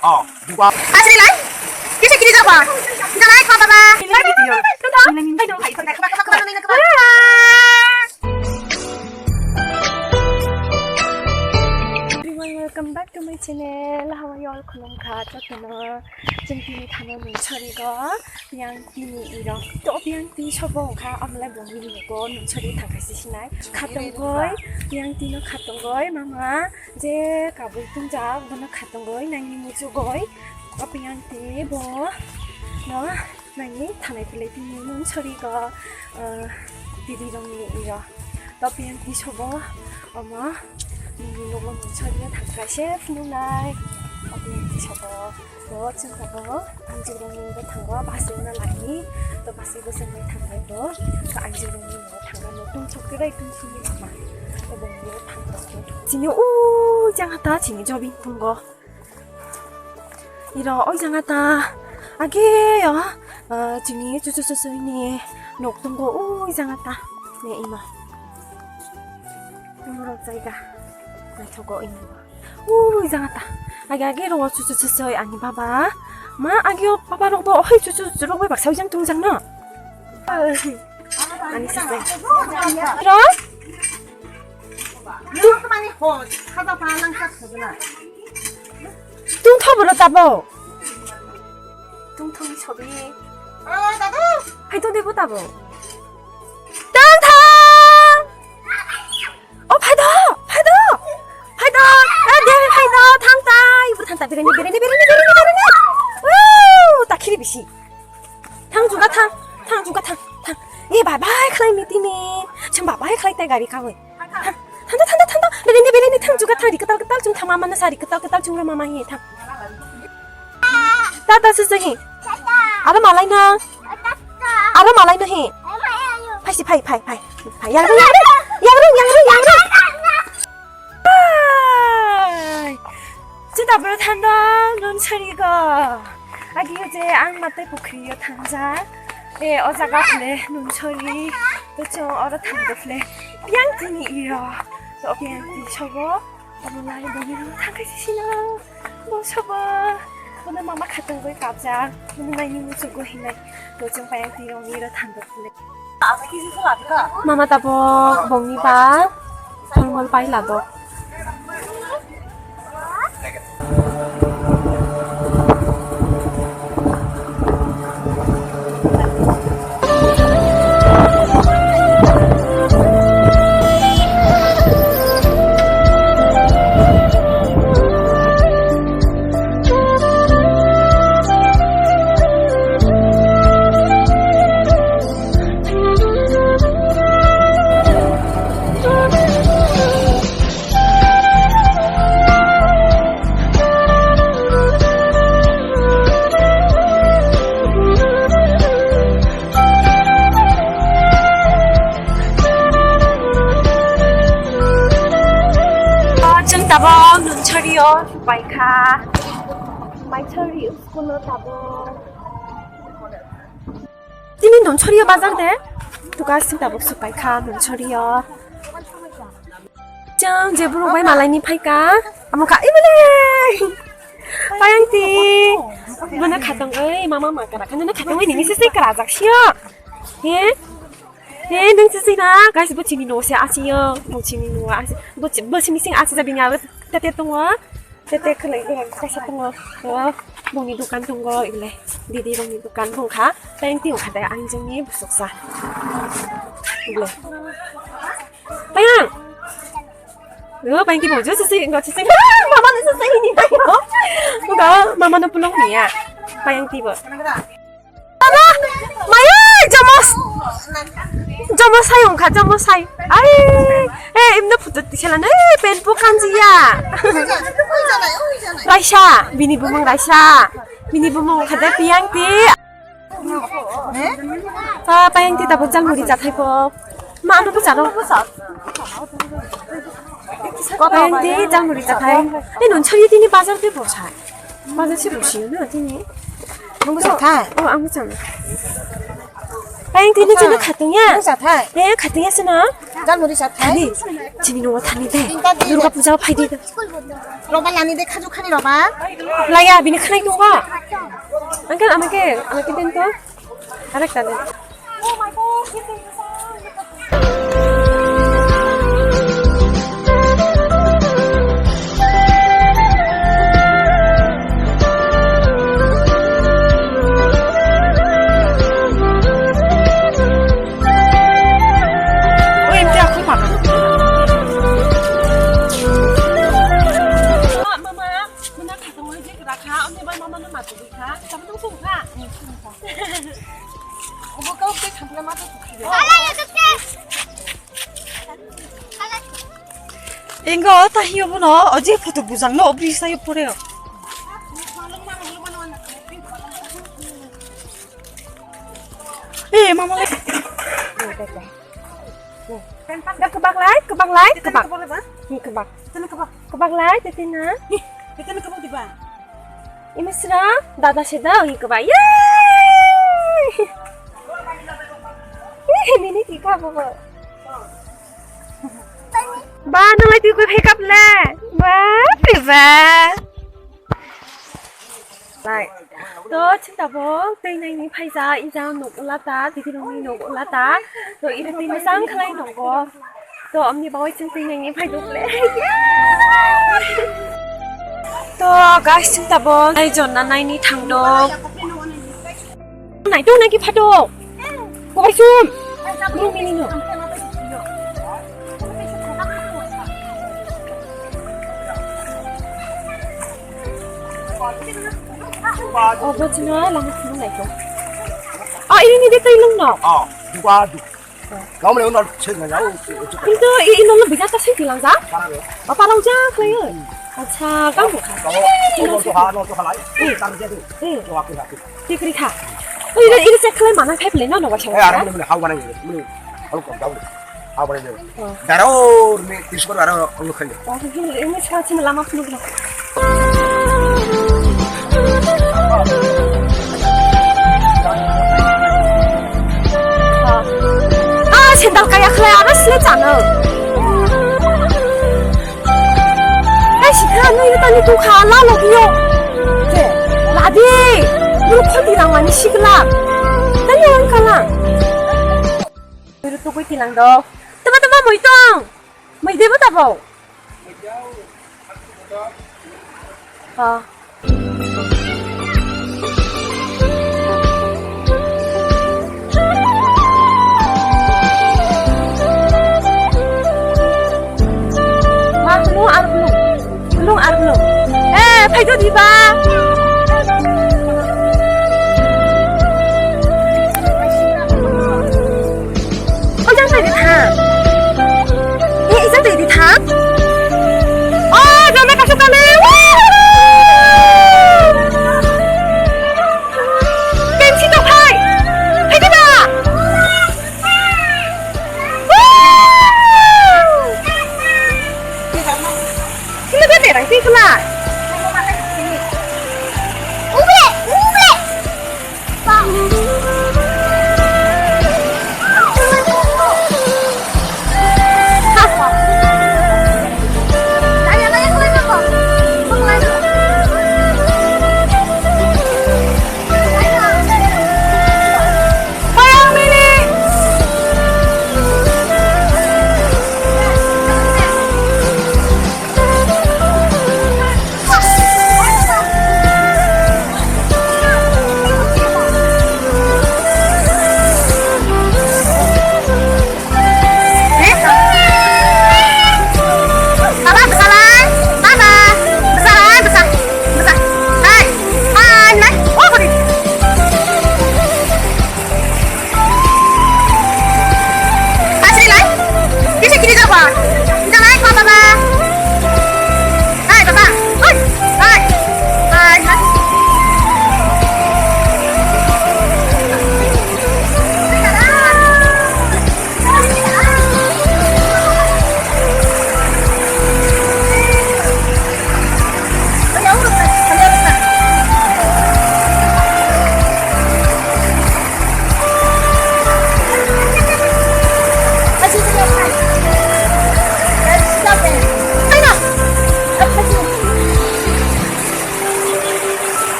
어 누가 다시来这是给你这吧你再来看爸爸你来你丢真的你来你看그만 Welcome back to my channel. How are you all? 그놈 가졌구나. 쟁빈이 타는 눈철이가 그냥 비니 이런 또 그냥 비 쳐보가 엄라 몸이고 눈철이 다 가시시나요? 갔던 거이 그냥 뒤는 갔던 거이 마마 이제 가볼 동작 너는 갔던 거이 난이 무주 거이 그냥 뒤뭐 너 난이 타네 빌레 비니 눈철이가 디디랑이 이런 또 그냥 뒤 쳐보 엄마 nông lâm chơi với thằng cá chép lúc này ở bên thì chào bố chân cả bố anh chịu đồng với thằng đó bác sĩ nó lại ní tôi bác sĩ bữa sáng mấy thằng đấy đó và anh chịu đồng với thằng đó nó tung chọc cái đây tung chọc như mà tôi đồng với thằng đó chỉ nhớ ui 장하다 chỉ cho bình thường go 이러 ôi 장하다 아게요 지니 쭈쭈쭈쭈니 녹던 거 ui 장하다 네 이마 이모로 자기가 저거 있는 거. 오 이상하다. 아기로 와 주주주주 아니 봐봐. 마 아기요 봐봐로 봐. 어이 주주주로 왜 막 사위장 동장 나. 아니 있었어요. 이런? 누구만이 호 하다 반항 깎거든. 뚱터부러 따보. 뚱터이 저비. 나도. 해도 내보 따보. 베레니 우! 딱 키리비시 탕 예 바바이 클라이 미티니 참 바바이 클라이 때가리 가고 탄다 베레니 탕 주가 탕 리끄딱 좀 타마만나 사리 끄딱 좀 마마히 탕 따따 스스히 알아 말라이나 해 파이시 파이 야그릉 진짜 물 탄다 눈철이가 아기 어제 악마때 포크리어 탄자 예 어자가 그래 눈철이 또좀 얼어탄다 그래 삐앙등이 이러 또 삐앙등 저거 어머나의 몸이랑 탄가시시나 뭐 저거 오늘 마마 갔던 거에 갑자 오늘 나 이미 주고 했네 또좀 삐앙등이랑 이러 탄다 그래 마마 따보 먹니 봐 정말 빨리 나도 따보 눈철이요 마이카 마이철이 웃고는 따보 띠미 눈철이요 맞아네 누가 쓴다보 수바이카 눈철이요 짱 제부로 왜 말라니 파이까 아무가 이번에 빠양띠 이번에 갔던 거에 마마 말까라 근데 갔던 거에 니니 쓰쓸까라 작시요 예? 네, 능쓰시나 가시 부치니 노세 아시요 부치니 노 아시 부치니 생 아시 잡이냐 때때 동거 때때 그래 가시 동거 봉이 두간 동거 이래 디디 봉이 두간 봉가 땡띠 오가다 안정이 부속사 이래 빠양 빠양띠 뭐죠 쓰쓰 이거 쓰쓰 마마는 쓰쓰이니까요 누가 마마는 불렁이야 빠양띠 뭐 마야 점어 사용 가 점어 사이 아이 에 임나 부드티샬라네 벤 포칸지야 라이샤 미니 부몽 가다 비앙띠 아 빠양띠 다 보장 우리 자타이고 마누 보자로 빠양띠 장 우리 자타이 이 눈철이 디니 바자르데 보자 바자시 보시는 디니 뭔가 좋다 아무 참 빠양띠는 지금 가등이야 자타. 네 가등했으나 짠 우리 자타. 아니 지민호가 다니대. 누가 부자가 파이디다. 로바 야니데 카주카니 로바. 라야 비니 카나이 동가. 안간 아마게 된 또. 알았다네. Enggak, tak hiu pun aja foto busan lo bisa hiu pun ya. Mama lagi. Dah kebak lai. Kebak. Kebak lai, tetina. Kita nak kebak di bawah. Imasra, dada seda, kebak. Yeay! Ini tika bapa. Ba, nang itu gue pick up le. Ba. Lại. Đó chính là bố tên này ni phải ra in ra nộp lá tá thì cái đồng nộp lá tá rồi in tin sáng khai nộp có rồi ông đi bảo chân tên này ni phải nộp lệ. Đó guys chính là bố ai chọn là này ni thằng đồ này tôi này cái phát đồ có phải zoom nhưng mình nữa Bagaimana langit itu naik? Ini dia tailung no. 누가 너무 오늘 책을 나오. কিন্তু ini lebih atas sih bilang za? Apa lau ja kaya? Acha, kamu kan? 너도 하나. 당제도. 좋아 그래. Dikri kah? Ini cek kalian mana kayak beli no wajah. 알아 뭐 하고 가는 거. 뭐 하고 가고. 하고 가는 거. 나로 미 디스코 나로 얼른 걸려. Ini sekarang lama penuh. 젠달 kayak kalian selesai. Sekarang ini tadi tuh kalah lagi yo. Ladi, lu kau bilang mana sih kelak? Tadi orang kalah. Itu tuh gue bilang dong. Teman-teman mau hitung, mau ide apa tau? Belum. Phải cho đi ba. Jangan tadi thang. Jangan tadi thang. Jangan kasih kali. Game sih tak hai. Hai tidak. Ini kan derang sih kelas.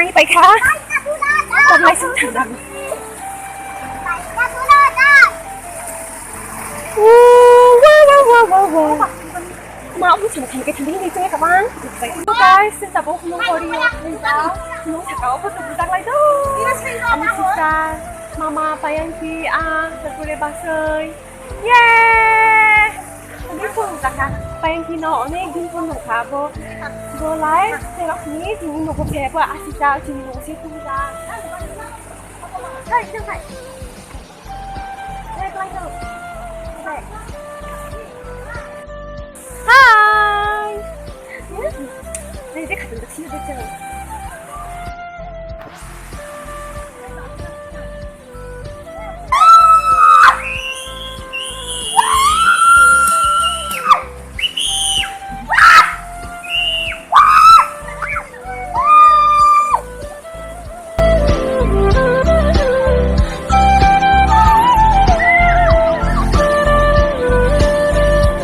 นั่งไปค่ะตอนไล่สุดทางดังว้าวmà ông chẳng thành cái thằng đi chơi các bạn guys xin chào bố không có đi không chả có tôi đang lại đâu ông xin chào mama bayang ki thật vui bà sơi yeah đi cùng cả cả bayang ki nó này đi cùng nó cả bố lại thế lúcนี้thì mình có thể qua xin chào thì mình sẽ cùng ra đây chưa phải đây lại đâu đây Hi. 네, 이제 가든가 친구들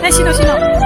네, 신호.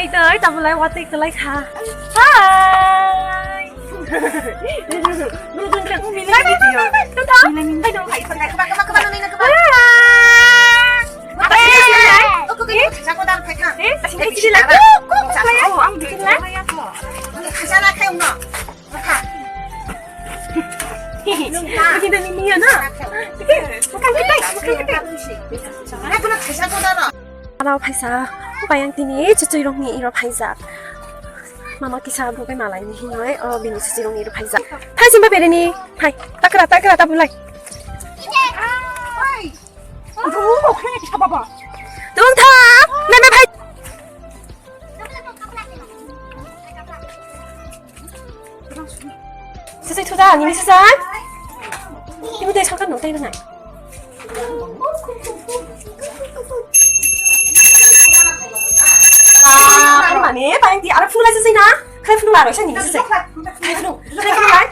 Nay tới tao lại qua tiệc lạiค่ะ Hi ดูจังมีอะไรดีอ่ะตุ๊ดๆให้ดูไข่คนไหนกระบะกระบะกระบะนี่นะกระบะเอ๊ะก็คือ자고 다른 패카 อ๊ะ다시 해주실래? 꼭 안 드실래? 가잖아 태웅아 가 여기는 미미야나 이게 막간 그때 나 그럼 가자고 다라เราภาษาไปยังทีนี้จะตรงนี้เราภาษามากิชาบุกไปมาลายนี่น้อยบินจะตรงนี้เราภาษาไทยซิมไปเป็นนี่ไทยตะกระตะบุไลดูบอกให้กิชาบ้าดวงทาแม่ไทย수수이 투자 아니니 수산 이분들 잠깐 놓다 이거 날 아, 많이 빨리 알아 풀어라 주세요 나. 칼 풀어 알아. 샤니 주세요. 칼 풀어. 칼 풀어 말.